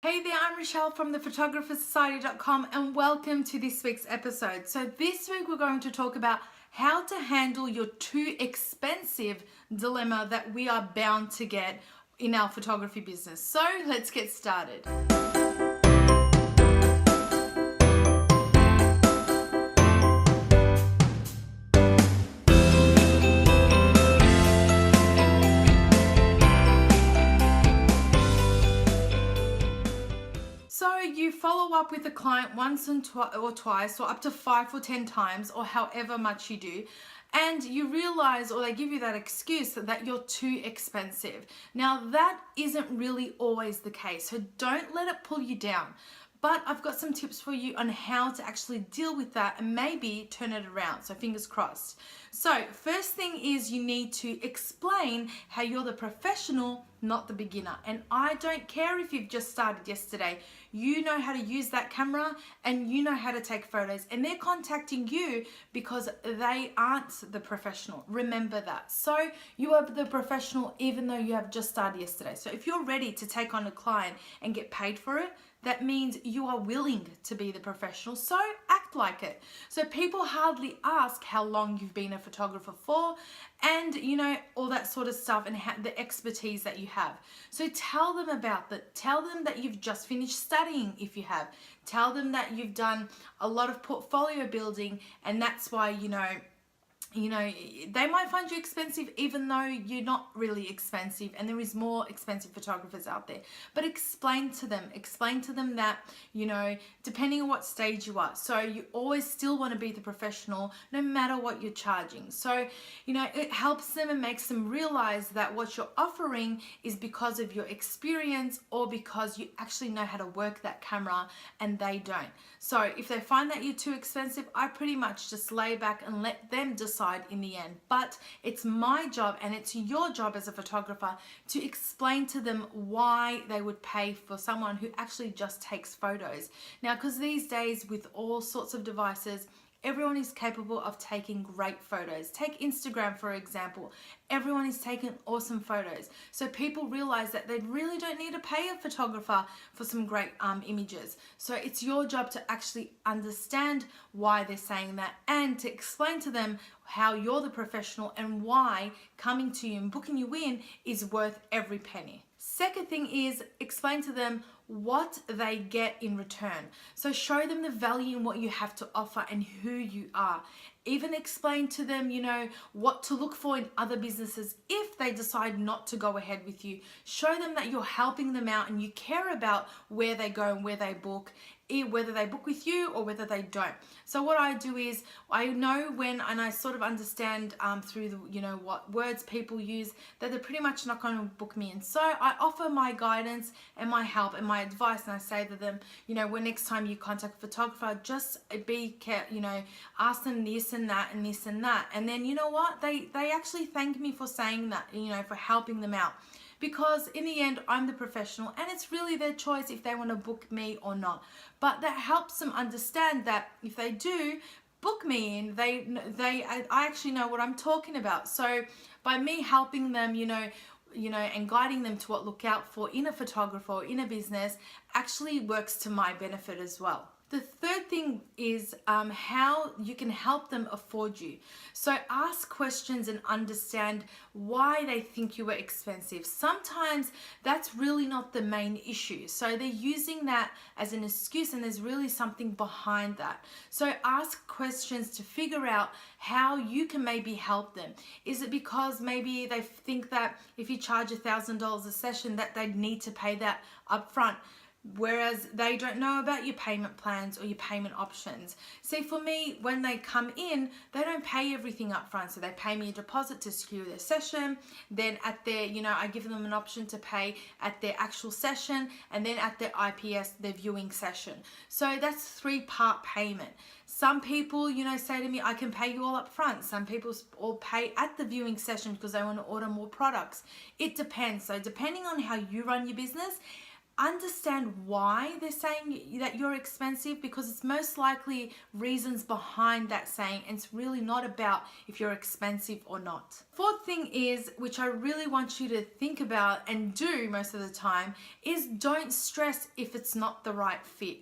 Hey there, I'm Rochelle from thephotographersociety.com and welcome to this week's episode. So this week we're going to talk about how to handle your too expensive dilemma that we are bound to get in our photography business. So let's get started. So you follow up with a client once or twice or up to 5 or 10 times or however much you do, and you realize, or they give you that excuse that you're too expensive. Now that isn't really always the case, so don't let it pull you down. But I've got some tips for you on how to actually deal with that and maybe turn it around, so fingers crossed. So first thing is you need to explain how you're the professional, not the beginner. And I don't care if you've just started yesterday. You know how to use that camera and you know how to take photos, and they're contacting you because they aren't the professional. Remember that. So you are the professional even though you have just started yesterday. So if you're ready to take on a client and get paid for it, that means you are willing to be the professional, so act like it. So people hardly ask how long you've been a photographer for, and all that sort of stuff, and the expertise that you have. So tell them about that. Tell them that you've just finished studying if you have. Tell them that you've done a lot of portfolio building, and that's why they might find you expensive even though you're not really expensive, and there is more expensive photographers out there. But explain to them that, depending on what stage you are. So you always still want to be the professional no matter what you're charging. So, it helps them and makes them realize that what you're offering is because of your experience or because you actually know how to work that camera and they don't. So if they find that you're too expensive, I pretty much just lay back and let them decide in the end. But it's my job and it's your job as a photographer to explain to them why they would pay for someone who actually just takes photos. Now, because these days with all sorts of devices, everyone is capable of taking great photos. Take Instagram, for example. Everyone is taking awesome photos. So people realize that they really don't need to pay a photographer for some great images. So it's your job to actually understand why they're saying that and to explain to them how you're the professional and why coming to you and booking you in is worth every penny. Second thing is explain to them what they get in return. So show them the value in what you have to offer and who you are. Even explain to them, what to look for in other businesses if they decide not to go ahead with you. Show them that you're helping them out and you care about where they go and where they book, whether they book with you or whether they don't. So what I do is I know when, and I sort of understand through the, what words people use, that they're pretty much not going to book me in. So I offer my guidance and my help and my advice, and I say to them, when next time you contact a photographer, just be careful, ask them this and that and this and that. And then they actually thank me for saying that, for helping them out. Because in the end, I'm the professional and it's really their choice if they want to book me or not. But that helps them understand that if they do book me in, I actually know what I'm talking about. So by me helping them, and guiding them to what look out for in a photographer or in a business actually works to my benefit as well. The third thing is how you can help them afford you. So ask questions and understand why they think you are expensive. Sometimes that's really not the main issue. So they're using that as an excuse and there's really something behind that. So ask questions to figure out how you can maybe help them. Is it because maybe they think that if you charge $1,000 a session that they need to pay that up front? Whereas they don't know about your payment plans or your payment options. See, for me, when they come in, they don't pay everything up front. So they pay me a deposit to secure their session. Then at their, I give them an option to pay at their actual session, and then at their IPS, their viewing session. So that's 3-part payment. Some people, say to me, I can pay you all up front. Some people all pay at the viewing session because they want to order more products. It depends. So depending on how you run your business, understand why they're saying that you're expensive, because it's most likely reasons behind that saying, and it's really not about if you're expensive or not. Fourth thing is, which I really want you to think about and do most of the time, is don't stress if it's not the right fit.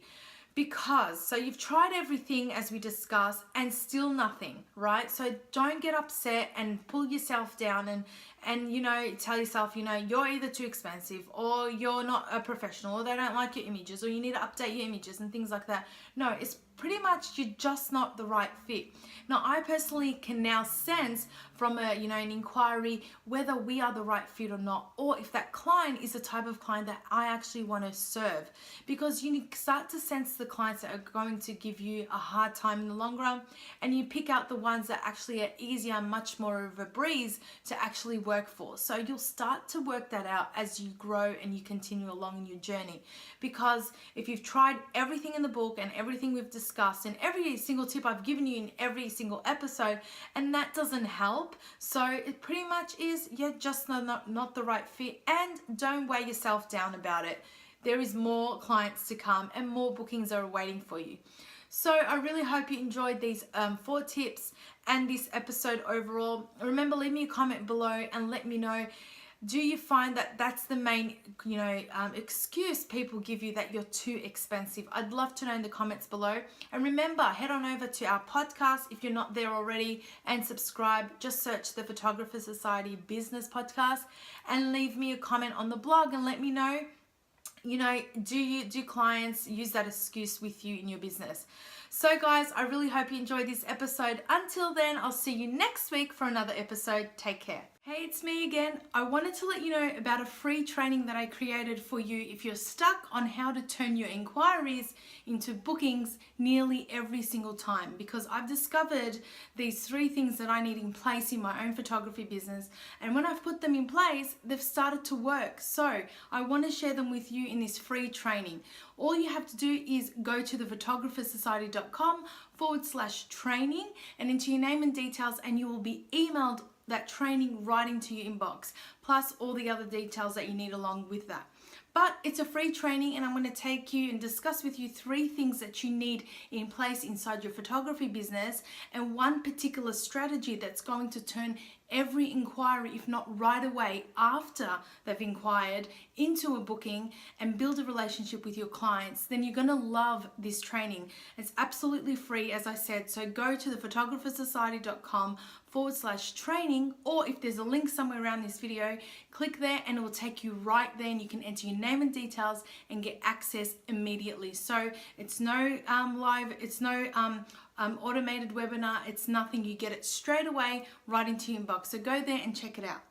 Because, so you've tried everything as we discussed and still nothing, right? So don't get upset and pull yourself down and you know, tell yourself, you know, you're either too expensive or you're not a professional or they don't like your images or you need to update your images and things like that. No, it's pretty much you're just not the right fit. Now, I personally can now sense from an inquiry whether we are the right fit or not, or if that client is the type of client that I actually want to serve, because you start to sense the clients that are going to give you a hard time in the long run, and you pick out the ones that actually are easier, much more of a breeze to actually work for. So you'll start to work that out as you grow and you continue along in your journey, because if you've tried everything in the book and everything we've discussed and every single tip I've given you in every single episode, and that doesn't help, so it pretty much is you're just not the right fit, and don't weigh yourself down about it. There is more clients to come and more bookings are waiting for you. So I really hope you enjoyed these 4 tips and this episode overall. Remember, leave me a comment below and let me know, do you find that that's the main excuse people give you, that you're too expensive? I'd love to know in the comments below. And remember, head on over to our podcast if you're not there already and subscribe. Just search the Photographer Society Business Podcast and leave me a comment on the blog and let me know, do clients use that excuse with you in your business? So guys, I really hope you enjoyed this episode. Until then, I'll see you next week for another episode. Take care. Hey, it's me again. I wanted to let you know about a free training that I created for you if you're stuck on how to turn your inquiries into bookings nearly every single time, because I've discovered these 3 things that I need in place in my own photography business, and when I've put them in place, they've started to work. So I want to share them with you in this free training. All you have to do is go to thephotographersociety.com/training and enter your name and details, and you will be emailed that training right into your inbox, plus all the other details that you need along with that. But it's a free training, and I'm going to take you and discuss with you 3 things that you need in place inside your photography business, and 1 particular strategy that's going to turn every inquiry, if not right away after they've inquired, into a booking and build a relationship with your clients. Then you're going to love this training. It's absolutely free, as I said. So go to thephotographersociety.com/training, or if there's a link somewhere around this video, click there and it will take you right there, and you can enter your name and details and get access immediately. So it's no it's no automated webinar, it's nothing. You get it straight away right into your inbox. So go there and check it out.